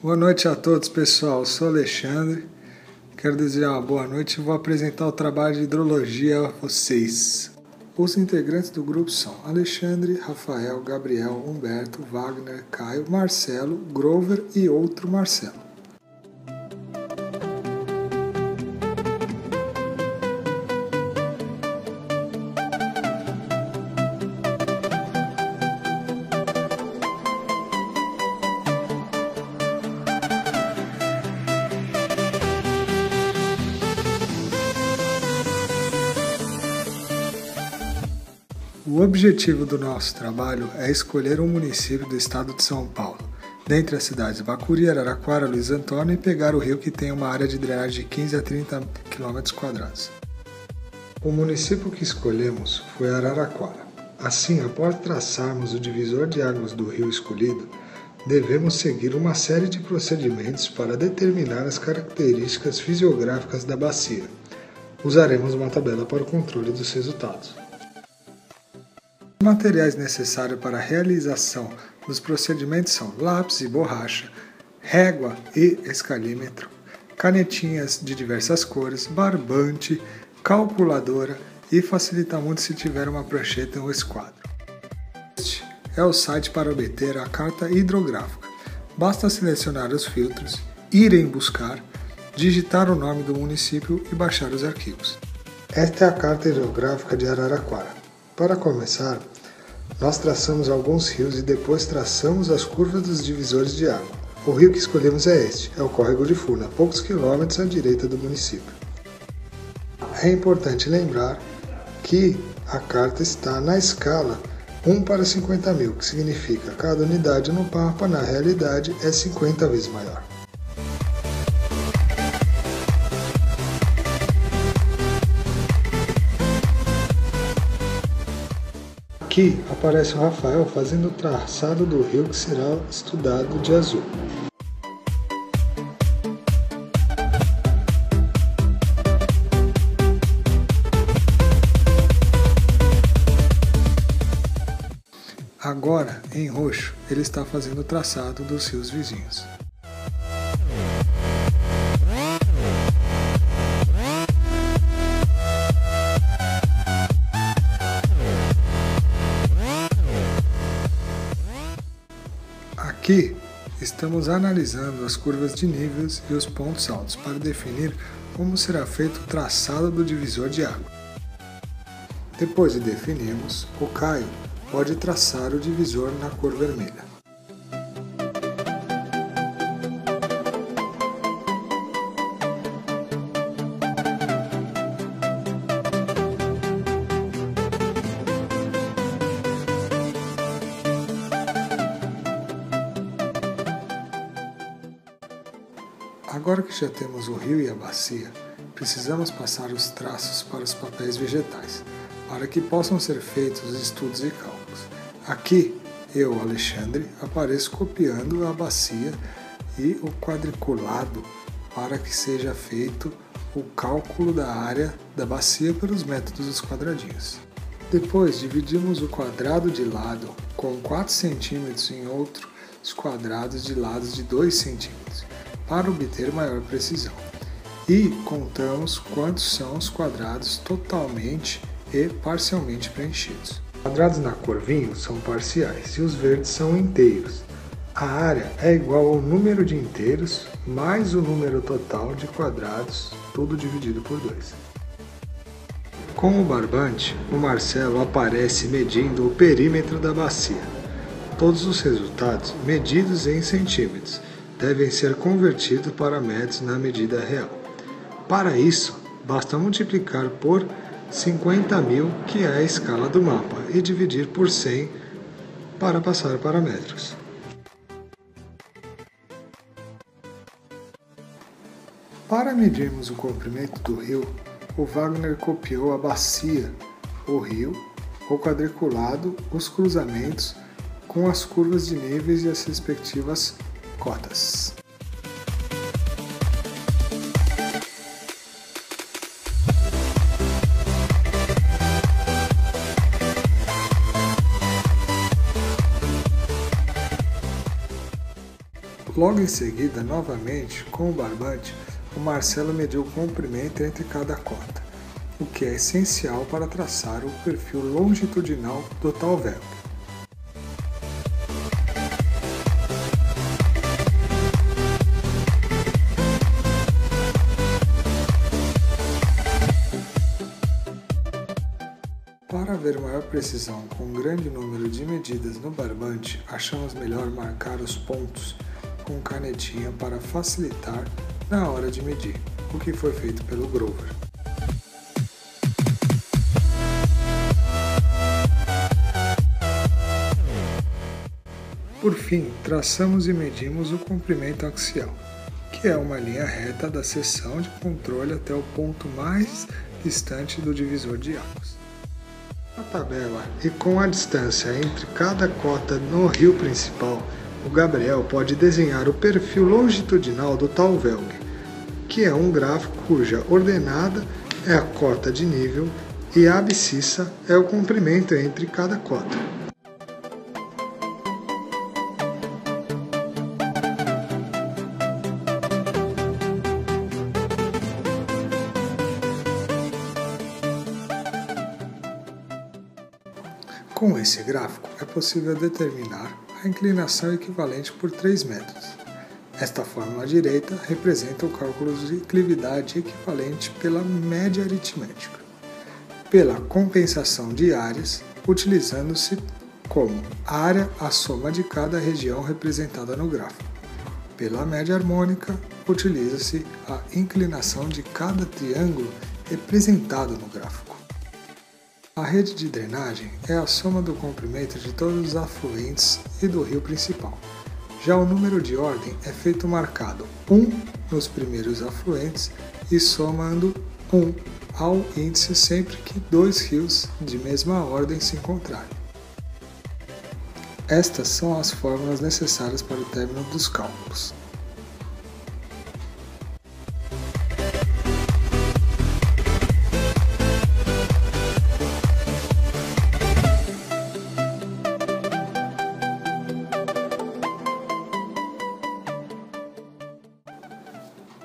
Boa noite a todos, pessoal. Eu sou Alexandre. Quero desejar uma boa noite e vou apresentar o trabalho de hidrologia a vocês. Os integrantes do grupo são Alexandre, Rafael, Gabriel, Humberto, Wagner, Caio, Marcelo, Grover e outro Marcelo. O objetivo do nosso trabalho é escolher um município do estado de São Paulo, dentre as cidades de Bacuri, Araraquara, Luiz Antônio, e pegar o rio que tem uma área de drenagem de 15 a 30 km². O município que escolhemos foi Araraquara. Assim, após traçarmos o divisor de águas do rio escolhido, devemos seguir uma série de procedimentos para determinar as características fisiográficas da bacia. Usaremos uma tabela para o controle dos resultados. Os materiais necessários para a realização dos procedimentos são lápis e borracha, régua e escalímetro, canetinhas de diversas cores, barbante, calculadora e facilita muito se tiver uma prancheta ou esquadro. Este é o site para obter a carta hidrográfica. Basta selecionar os filtros, ir em buscar, digitar o nome do município e baixar os arquivos. Esta é a carta hidrográfica de Araraquara. Para começar, nós traçamos alguns rios e depois traçamos as curvas dos divisores de água. O rio que escolhemos é este, é o Córrego de Furna, a poucos quilômetros à direita do município. É importante lembrar que a carta está na escala 1:50.000, que significa que cada unidade no mapa, na realidade, é 50 vezes maior. Aqui aparece o Rafael fazendo o traçado do rio que será estudado de azul. Agora, em roxo, ele está fazendo o traçado dos rios vizinhos. Aqui estamos analisando as curvas de níveis e os pontos altos para definir como será feito o traçado do divisor de água. Depois de definirmos, o Caio pode traçar o divisor na cor vermelha. Agora que já temos o rio e a bacia, precisamos passar os traços para os papéis vegetais, para que possam ser feitos os estudos e cálculos. Aqui, eu, Alexandre, apareço copiando a bacia e o quadriculado para que seja feito o cálculo da área da bacia pelos métodos dos quadradinhos. Depois, dividimos o quadrado de lado com 4 cm em outros quadrados de lados de 2 cm. Para obter maior precisão. E contamos quantos são os quadrados totalmente e parcialmente preenchidos. Os quadrados na cor vinho são parciais e os verdes são inteiros. A área é igual ao número de inteiros mais o número total de quadrados, tudo dividido por 2. Com o barbante, o Marcelo aparece medindo o perímetro da bacia. Todos os resultados, medidos em centímetros, devem ser convertidos para metros na medida real. Para isso, basta multiplicar por 50.000, que é a escala do mapa, e dividir por 100 para passar para metros. Para medirmos o comprimento do rio, o Wagner copiou a bacia, o rio, o quadriculado, os cruzamentos, com as curvas de níveis e as respectivas cotas. Logo em seguida, novamente, com o barbante, o Marcelo mediu o comprimento entre cada cota, o que é essencial para traçar o perfil longitudinal do tal véu. Para ver maior precisão com um grande número de medidas no barbante, achamos melhor marcar os pontos com canetinha para facilitar na hora de medir, o que foi feito pelo Grover. Por fim, traçamos e medimos o comprimento axial, que é uma linha reta da seção de controle até o ponto mais distante do divisor de águas. Na tabela e com a distância entre cada cota no rio principal, o Gabriel pode desenhar o perfil longitudinal do tal Velg, que é um gráfico cuja ordenada é a cota de nível e a abscissa é o comprimento entre cada cota. Com esse gráfico, é possível determinar a inclinação equivalente por 3 metros. Esta fórmula à direita representa o cálculo de declividade equivalente pela média aritmética, pela compensação de áreas, utilizando-se como área a soma de cada região representada no gráfico. Pela média harmônica, utiliza-se a inclinação de cada triângulo representado no gráfico. A rede de drenagem é a soma do comprimento de todos os afluentes e do rio principal. Já o número de ordem é feito marcado 1 nos primeiros afluentes e somando 1 ao índice sempre que dois rios de mesma ordem se encontrarem. Estas são as fórmulas necessárias para o término dos cálculos.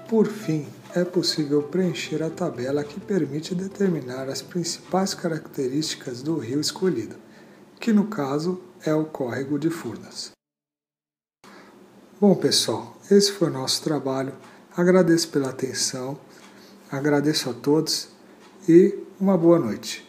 Por fim, é possível preencher a tabela que permite determinar as principais características do rio escolhido, que no caso é o córrego de Furnas. Bom pessoal, esse foi o nosso trabalho. Agradeço pela atenção, agradeço a todos e uma boa noite.